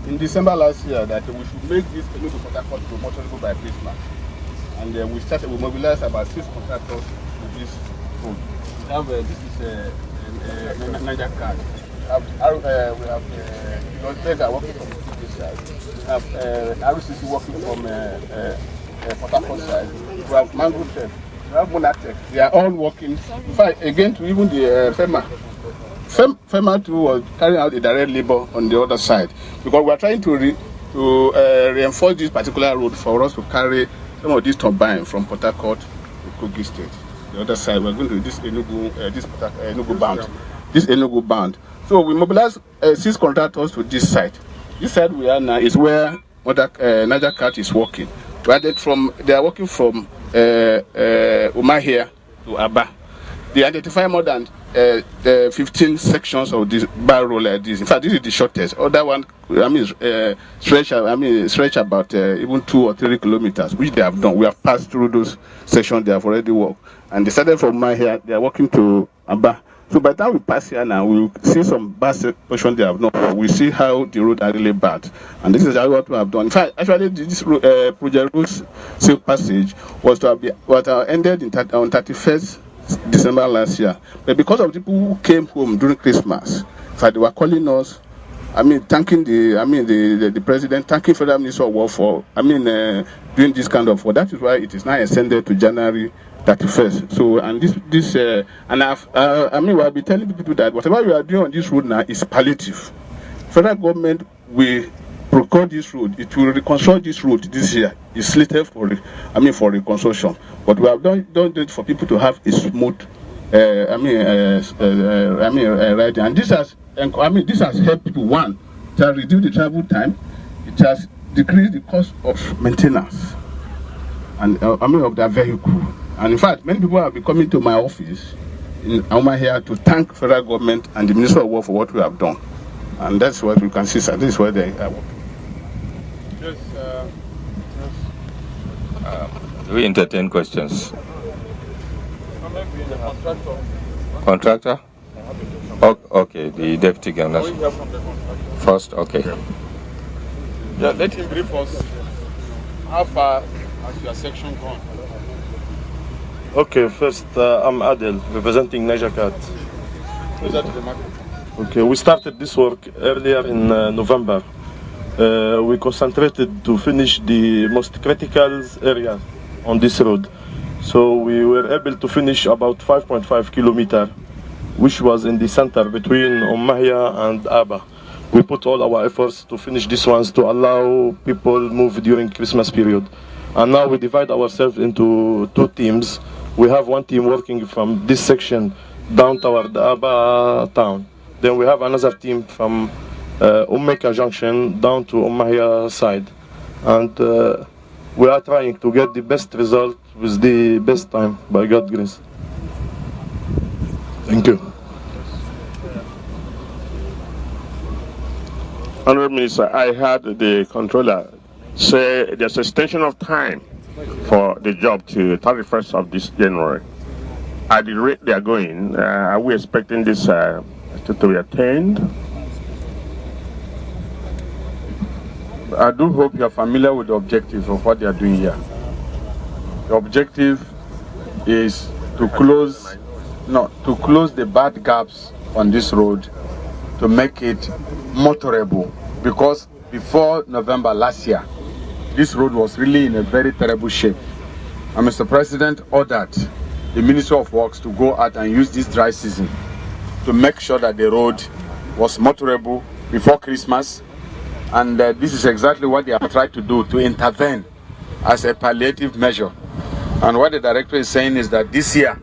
in December last year that we should make this Enugu Port Harcourt to motorable by Christmas. And we mobilized about 6 contractors to this road. We have, this is Niger card. We have Lodbega working from this side. We have RCC working from Port Harcourt side. We have Mango Tech. We have Monatech. They are all working. In fact, again, to even the FEMA. FEMA too was carrying out a direct labor on the other side because we are trying to reinforce this particular road for us to carry some of this turbine from Port Harcourt to Kogi State. The other side, we are going to do this Enugu bound. This Enugu bound. So we mobilize 6 contractors to this site. This side we are now is where Niger Cat is working. They are working from Umuahia to Aba. They identify more than 15 sections of this barrel like this. In fact, this is the shortest. Other one, stretch about even 2 or 3 kilometers, which they have done. We have passed through those sections. They have already worked, and they started from here. They are working to Aba. So by the time we pass here now, we will see some bad portion they have done. We see how the road are really bad, and this is what we have done. In fact, actually, this project road safe passage was to have been ended on 31st. December last year, but because of people who came home during Christmas, so they were calling us. Thanking the president, thanking Federal Minister of War for doing this kind of work. That is why it is now extended to January 31st. So and we will be telling people that whatever we are doing on this road now is palliative. Federal government will procure this road. It will reconstruct this road this year. It's slated for reconstruction. But we have done it for people to have a smooth riding. And this has helped people. One, it has reduced the travel time. It has decreased the cost of maintenance and of their vehicle. And in fact, many people have been coming to my office in Umuahia to thank federal government and the Minister of War for what we have done. And that's what we can see, sir. This is where they are working. Yes, do we entertain questions? Contractor? Okay, the deputy governor. First, okay. Yeah, let him brief us. How far has your section gone? Okay, first, I'm Adel, representing Niger Cat. Okay, we started this work earlier in November. We concentrated to finish the most critical area on this road. So we were able to finish about 5.5 kilometers, which was in the center between Umuahia and Aba. We put all our efforts to finish these ones to allow people move during Christmas period. And now we divide ourselves into 2 teams. We have one team working from this section down toward the Aba town. Then we have another team from Ummeka Junction down to Umuahia side. And we are trying to get the best result with the best time, by God's grace. Thank you. Honourable Minister, I heard the controller say there's an extension of time for the job to 31st of this January. At the rate they are going, are we expecting this to be attained? I do hope you are familiar with the objective of what they are doing here. The objective is to close the bad gaps on this road, to make it motorable, because before November last year, this road was really in a very terrible shape. And Mr. President ordered the Ministry of Works to go out and use this dry season to make sure that the road was motorable before Christmas. And this is exactly what they have tried to do, to intervene as a palliative measure. And what the director is saying is that this year,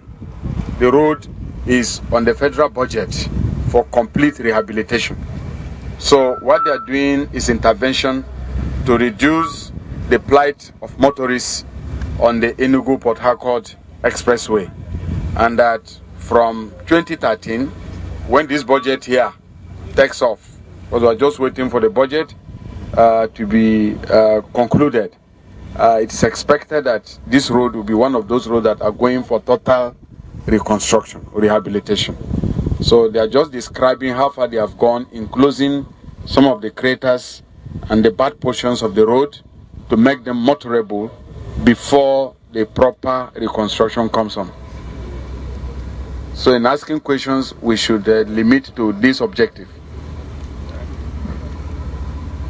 the road is on the federal budget for complete rehabilitation. So what they are doing is intervention to reduce the plight of motorists on the Enugu Port Harcourt Expressway. And that from 2013, when this budget here takes off, because we are just waiting for the budget to be concluded, it's expected that this road will be one of those roads that are going for total reconstruction, rehabilitation. So they are just describing how far they have gone in closing some of the craters and the bad portions of the road to make them motorable before the proper reconstruction comes on. So in asking questions, we should limit to this objective.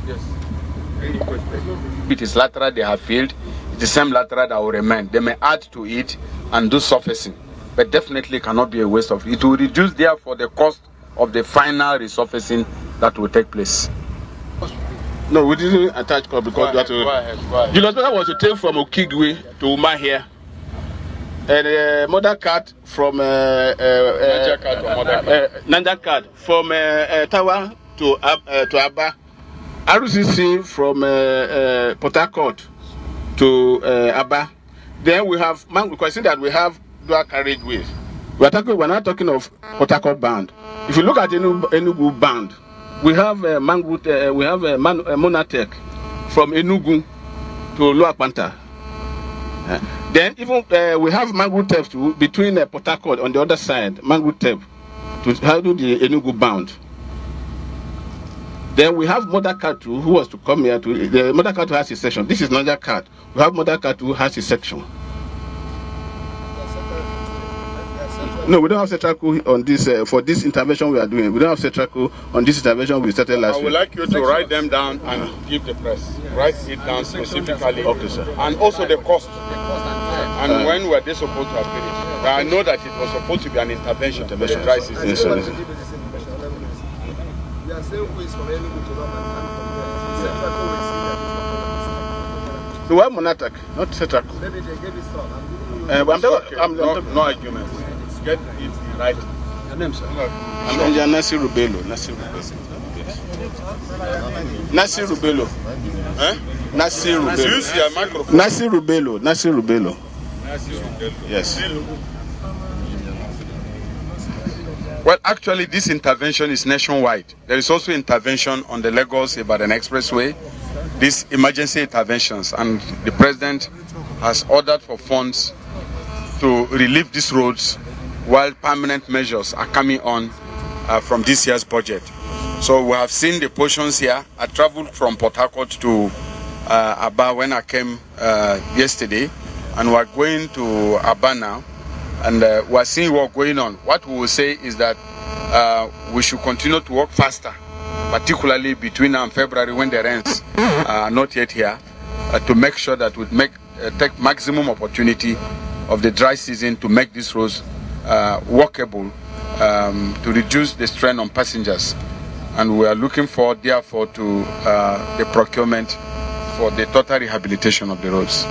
Yes. Any questions? It is lateral they have filled. It's the same lateral that will remain. They may add to it and do surfacing, but definitely cannot be a waste of it. It will reduce therefore the cost of the final resurfacing that will take place. No, we didn't attach call because go ahead. The hospital was to take from Okigwe to Umuahia. And mother card from Nanja card from Tawa to Aba. RCC from Port Harcourt to Aba. Then we have, because that we have dual carriageways. We're not talking of Port Harcourt bound. If you look at Enugu bound, we have Monatech from Enugu to Lower Panta. Then even we have mangrove tape too between Port Harcourt on the other side, mangrove tape to handle the Enugu bound. Then we have Mother Card too, who was to come here to the Mother Card has his section. This is not a card. We have Mother Card who has his section. No, we don't have Cetraco on this for this intervention we are doing. We don't have Cetraco on this intervention we started last week. I would like you to write them down and give the press. Write it down specifically. Okay, sir. And also the cost. And when were they supposed to have finished? I know that it was supposed to be an intervention for the dry season. Yes, sir. So we have Monatak, not Cetraco. No argument. Get it right. Your name, sir? I'm Engineer Nasir Rubelo. Nasir Rubelo. Nasir Rubelo. Use your microphone. Nasir Rubelo. Yes. Well, actually, this intervention is nationwide. There is also intervention on the Lagos-Ibadan Expressway. These emergency interventions, and the president has ordered for funds to relieve these roads while permanent measures are coming on from this year's budget. So we have seen the portions here. I traveled from Port Harcourt to Aba when I came yesterday, and we're going to Aba now, and we're seeing what's going on. What we will say is that we should continue to work faster, particularly between now and February when the rains are not yet here, to make sure that we take maximum opportunity of the dry season to make these roads workable, to reduce the strain on passengers. And we are looking forward, therefore, to the procurement for the total rehabilitation of the roads.